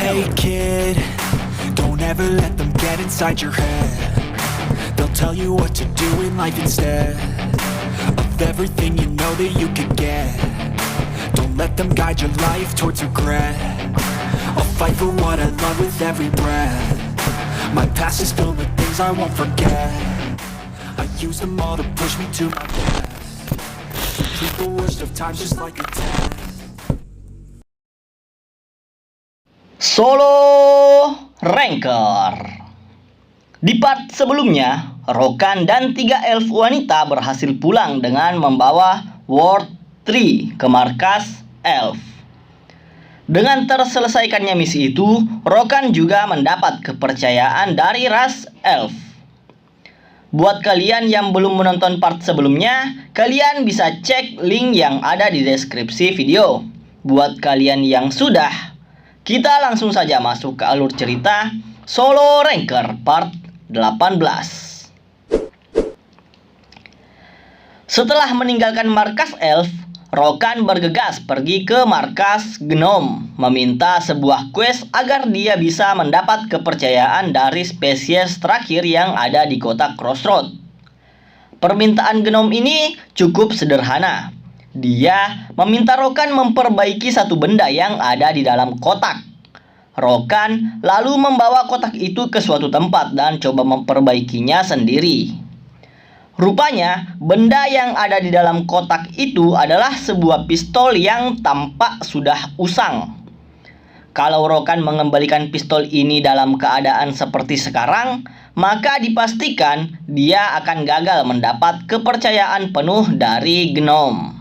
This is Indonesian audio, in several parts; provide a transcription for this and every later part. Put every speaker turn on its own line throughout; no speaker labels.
Hey kid, don't ever let them get inside your head. They'll tell you what to do in life instead of everything you know that you could get. Don't let them guide your life towards regret. I'll fight for what I love with every breath. My past is filled with things I won't forget. I use them all to push me to my best. Treat the worst of times just like a test.
Solo Ranker. Di part sebelumnya, Rokan dan 3 elf wanita berhasil pulang dengan membawa World 3 ke markas elf. Dengan terselesaikannya misi itu, Rokan juga mendapat kepercayaan dari ras elf. Buat kalian yang belum menonton part sebelumnya, kalian bisa cek link yang ada di deskripsi video. Buat kalian yang sudah, kita langsung saja masuk ke alur cerita Solo Ranker part 18. Setelah meninggalkan markas elf, Rokan bergegas pergi ke markas Gnome, meminta sebuah quest agar dia bisa mendapat kepercayaan dari spesies terakhir yang ada di kota Crossroad. Permintaan Gnome ini cukup sederhana. Dia meminta Rokan memperbaiki satu benda yang ada di dalam kotak. Rokan lalu membawa kotak itu ke suatu tempat dan coba memperbaikinya sendiri. Rupanya, benda yang ada di dalam kotak itu adalah sebuah pistol yang tampak sudah usang. Kalau Rokan mengembalikan pistol ini dalam keadaan seperti sekarang, maka dipastikan dia akan gagal mendapat kepercayaan penuh dari Gnome.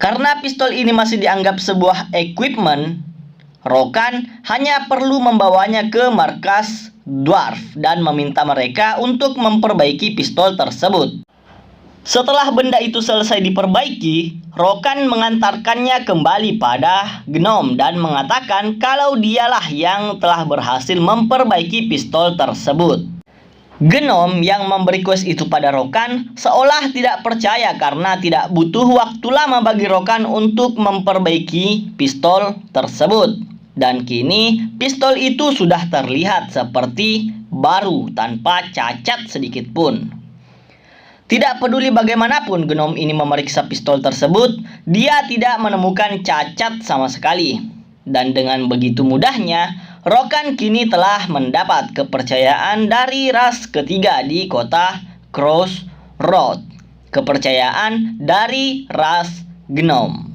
Karena pistol ini masih dianggap sebuah equipment, Rokan hanya perlu membawanya ke markas Dwarf dan meminta mereka untuk memperbaiki pistol tersebut. Setelah benda itu selesai diperbaiki, Rokan mengantarkannya kembali pada Gnome dan mengatakan kalau dialah yang telah berhasil memperbaiki pistol tersebut. Gnome yang memberi quest itu pada Rokan seolah tidak percaya karena tidak butuh waktu lama bagi Rokan untuk memperbaiki pistol tersebut. Dan kini pistol itu sudah terlihat seperti baru tanpa cacat sedikit pun. Tidak peduli bagaimanapun Gnome ini memeriksa pistol tersebut, dia tidak menemukan cacat sama sekali. Dan dengan begitu mudahnya, Rokan kini telah mendapat kepercayaan dari ras ketiga di kota Crossroad. Kepercayaan dari ras Gnome.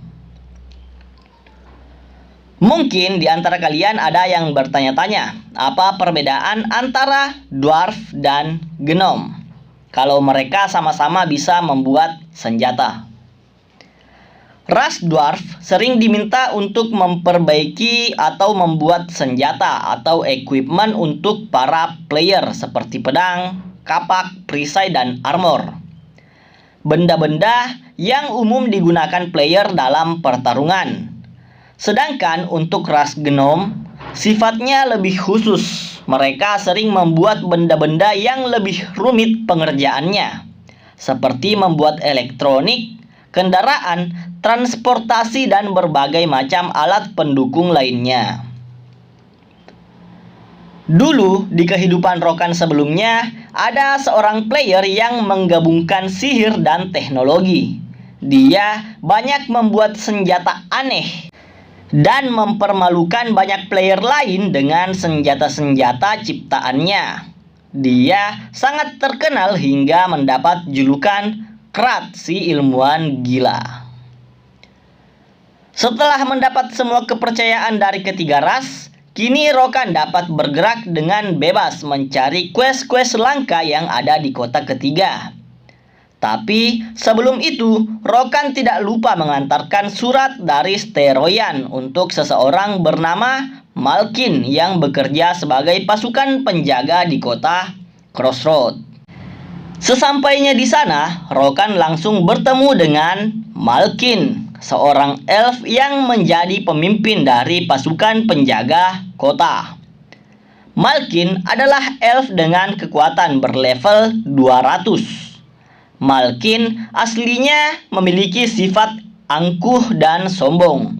Mungkin di antara kalian ada yang bertanya-tanya, apa perbedaan antara Dwarf dan Gnome kalau mereka sama-sama bisa membuat senjata? Ras Dwarf sering diminta untuk memperbaiki atau membuat senjata atau equipment untuk para player seperti pedang, kapak, perisai, dan armor. Benda-benda yang umum digunakan player dalam pertarungan. Sedangkan untuk ras Gnome, sifatnya lebih khusus. Mereka sering membuat benda-benda yang lebih rumit pengerjaannya, seperti membuat elektronik, kendaraan, transportasi, dan berbagai macam alat pendukung lainnya. Dulu, di kehidupan Rokan sebelumnya, ada seorang player yang menggabungkan sihir dan teknologi. Dia banyak membuat senjata aneh dan mempermalukan banyak player lain dengan senjata-senjata ciptaannya. Dia sangat terkenal hingga mendapat julukan Krat, si ilmuwan gila. Setelah mendapat semua kepercayaan dari ketiga ras, kini Rokan dapat bergerak dengan bebas mencari quest-quest langka yang ada di kota ketiga. Tapi sebelum itu, Rokan tidak lupa mengantarkan surat dari Steroyan untuk seseorang bernama Malkin yang bekerja sebagai pasukan penjaga di kota Crossroad. Sesampainya di sana, Rokan langsung bertemu dengan Malkin, seorang elf yang menjadi pemimpin dari pasukan penjaga kota. Malkin adalah elf dengan kekuatan berlevel 200. Malkin aslinya memiliki sifat angkuh dan sombong.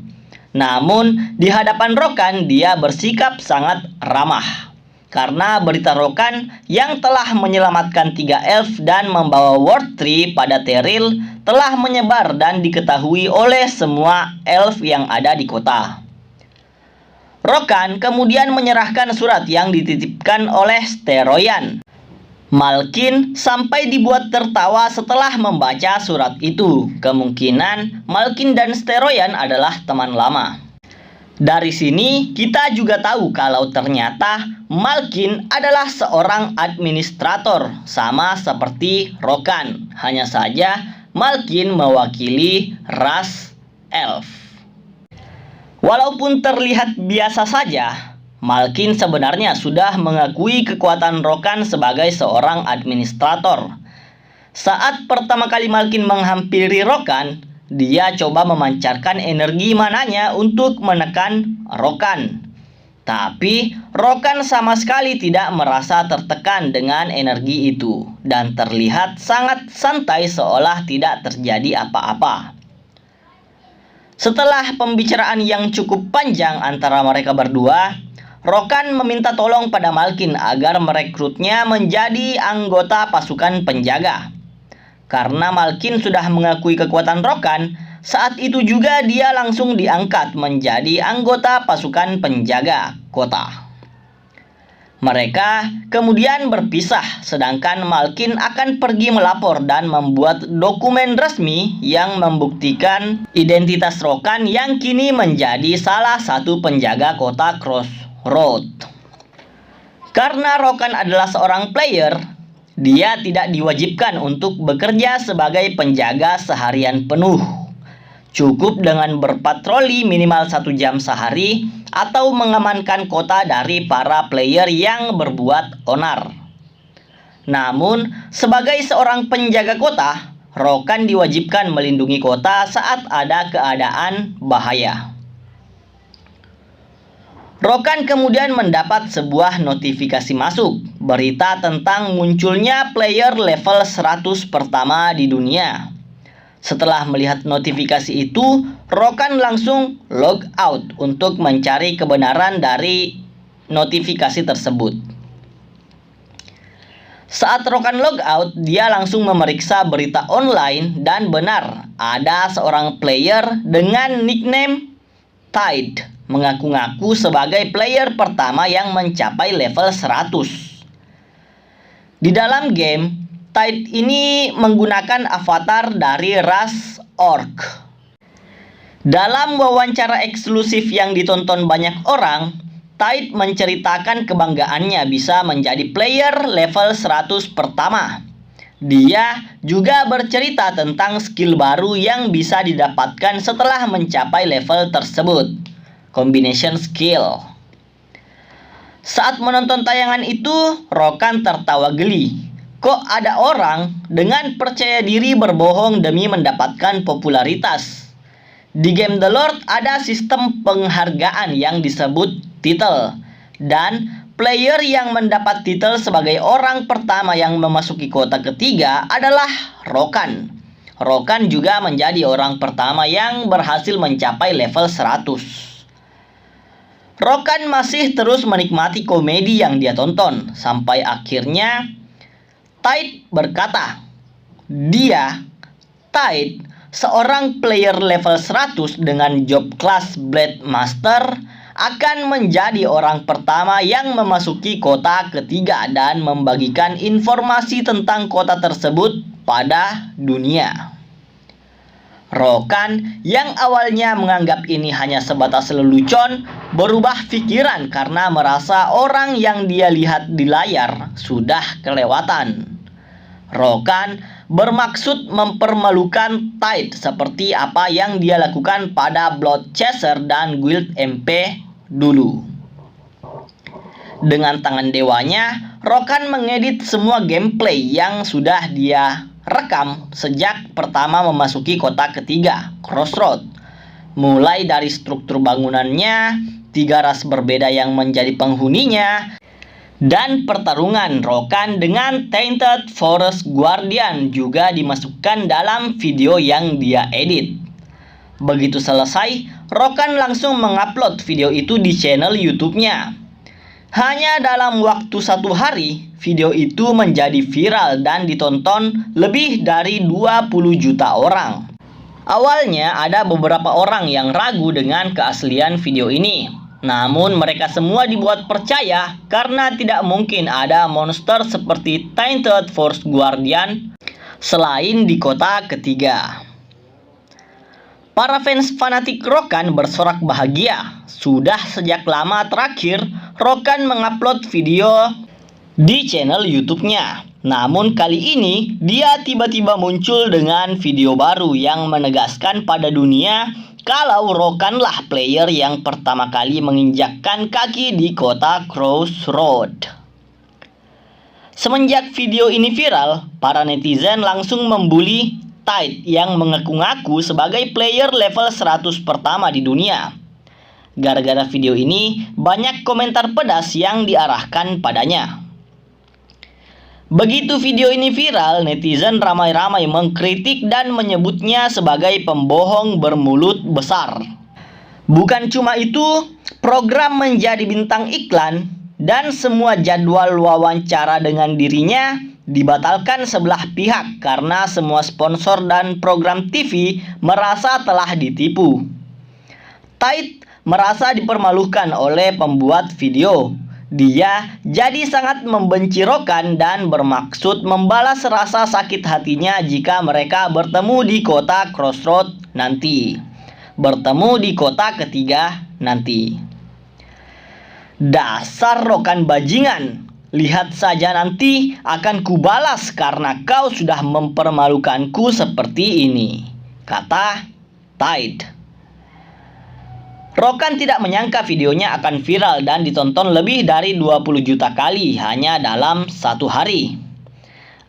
Namun, di hadapan Rokan dia bersikap sangat ramah. Karena berita Rokan yang telah menyelamatkan 3 elf dan membawa World Tree pada Terril telah menyebar dan diketahui oleh semua elf yang ada di kota. Rokan kemudian menyerahkan surat yang dititipkan oleh Steroyan. Malkin sampai dibuat tertawa setelah membaca surat itu. Kemungkinan Malkin dan Steroyan adalah teman lama. Dari sini kita juga tahu kalau ternyata Malkin adalah seorang administrator, sama seperti Rokan. Hanya saja Malkin mewakili ras elf. Walaupun terlihat biasa saja, Malkin sebenarnya sudah mengakui kekuatan Rokan sebagai seorang administrator. Saat pertama kali Malkin menghampiri Rokan, dia coba memancarkan energi mananya untuk menekan Rokan. Tapi Rokan sama sekali tidak merasa tertekan dengan energi itu dan terlihat sangat santai seolah tidak terjadi apa-apa. Setelah pembicaraan yang cukup panjang antara mereka berdua, Rokan meminta tolong pada Malkin agar merekrutnya menjadi anggota pasukan penjaga. Karena Malkin sudah mengakui kekuatan Rokan, saat itu juga dia langsung diangkat menjadi anggota pasukan penjaga kota. Mereka kemudian berpisah, sedangkan Malkin akan pergi melapor dan membuat dokumen resmi yang membuktikan identitas Rokan yang kini menjadi salah satu penjaga kota Crossroad. Karena Rokan adalah seorang player, dia tidak diwajibkan untuk bekerja sebagai penjaga seharian penuh. Cukup dengan berpatroli minimal 1 jam sehari atau mengamankan kota dari para player yang berbuat onar. Namun, sebagai seorang penjaga kota, Rokan diwajibkan melindungi kota saat ada keadaan bahaya. Rokan kemudian mendapat sebuah notifikasi masuk, berita tentang munculnya player level 100 pertama di dunia. Setelah melihat notifikasi itu, Rokan langsung log out untuk mencari kebenaran dari notifikasi tersebut. Saat Rokan log out, dia langsung memeriksa berita online dan benar ada seorang player dengan nickname Tide mengaku-ngaku sebagai player pertama yang mencapai level 100. Di dalam game, Tide ini menggunakan avatar dari ras Orc. Dalam wawancara eksklusif yang ditonton banyak orang, Tide menceritakan kebanggaannya bisa menjadi player level 100 pertama. Dia juga bercerita tentang skill baru yang bisa didapatkan setelah mencapai level tersebut, combination skill. Saat menonton tayangan itu, Rokan tertawa geli. Kok ada orang dengan percaya diri berbohong demi mendapatkan popularitas? Di game The Lord ada sistem penghargaan yang disebut title, dan player yang mendapat titel sebagai orang pertama yang memasuki kota ketiga adalah Rokan. Rokan juga menjadi orang pertama yang berhasil mencapai level 100. Rokan masih terus menikmati komedi yang dia tonton, sampai akhirnya Tide berkata, Tide, seorang player level 100 dengan job class Blade Master, akan menjadi orang pertama yang memasuki kota ketiga dan membagikan informasi tentang kota tersebut pada dunia. Rokan yang awalnya menganggap ini hanya sebatas lelucon, berubah pikiran karena merasa orang yang dia lihat di layar sudah kelewatan. Rokan bermaksud mempermalukan Tide seperti apa yang dia lakukan pada Blood Chaser dan Guild MP dulu. Dengan tangan dewanya, Rokan mengedit semua gameplay yang sudah dia rekam sejak pertama memasuki kota ketiga, Crossroad. Mulai dari struktur bangunannya, 3 ras berbeda yang menjadi penghuninya, dan pertarungan Rokan dengan Tainted Forest Guardian juga dimasukkan dalam video yang dia edit. Begitu selesai, Rokan langsung mengupload video itu di channel YouTube-nya. Hanya dalam waktu 1 hari, video itu menjadi viral dan ditonton lebih dari 20 juta orang. Awalnya ada beberapa orang yang ragu dengan keaslian video ini. Namun mereka semua dibuat percaya karena tidak mungkin ada monster seperti Tainted Force Guardian selain di kota ketiga. Para fans fanatik Rokan bersorak bahagia. Sudah sejak lama terakhir Rokan mengupload video di channel YouTube-nya. Namun kali ini dia tiba-tiba muncul dengan video baru yang menegaskan pada dunia kalau Rokanlah player yang pertama kali menginjakkan kaki di kota Crossroad. Semenjak video ini viral, para netizen langsung membuli Tide yang mengaku-ngaku sebagai player level 100 pertama di dunia. Gara-gara video ini, banyak komentar pedas yang diarahkan padanya. Begitu video ini viral, netizen ramai-ramai mengkritik dan menyebutnya sebagai pembohong bermulut besar. Bukan cuma itu, program menjadi bintang iklan dan semua jadwal wawancara dengan dirinya dibatalkan sebelah pihak karena semua sponsor dan program TV merasa telah ditipu. Tide merasa dipermalukan oleh pembuat video. Dia jadi sangat membenci Rokan dan bermaksud membalas rasa sakit hatinya jika mereka bertemu di kota Crossroad nanti. Bertemu di kota ketiga nanti. Dasar Rokan bajingan. Lihat saja nanti akan kubalas karena kau sudah mempermalukanku seperti ini, kata Tide. Rokan tidak menyangka videonya akan viral dan ditonton lebih dari 20 juta kali hanya dalam 1 hari.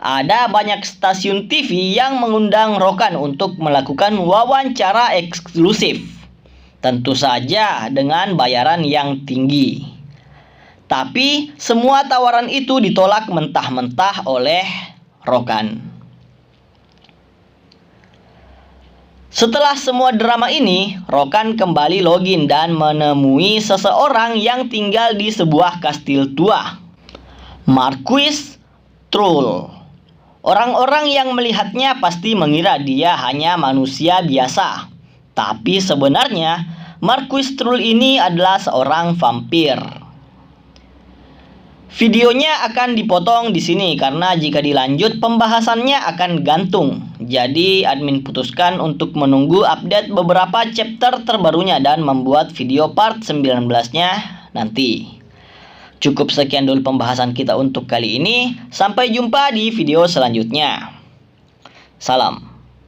Ada banyak stasiun TV yang mengundang Rokan untuk melakukan wawancara eksklusif. Tentu saja dengan bayaran yang tinggi. Tapi semua tawaran itu ditolak mentah-mentah oleh Rokan. Setelah semua drama ini, Rokan kembali login dan menemui seseorang yang tinggal di sebuah kastil tua, Marquis Trull. Orang-orang yang melihatnya pasti mengira dia hanya manusia biasa. Tapi sebenarnya Marquis Trull ini adalah seorang vampir. Videonya akan dipotong di sini karena jika dilanjut pembahasannya akan gantung. Jadi admin putuskan untuk menunggu update beberapa chapter terbarunya dan membuat video part 19-nya nanti. Cukup sekian dulu pembahasan kita untuk kali ini. Sampai jumpa di video selanjutnya. Salam.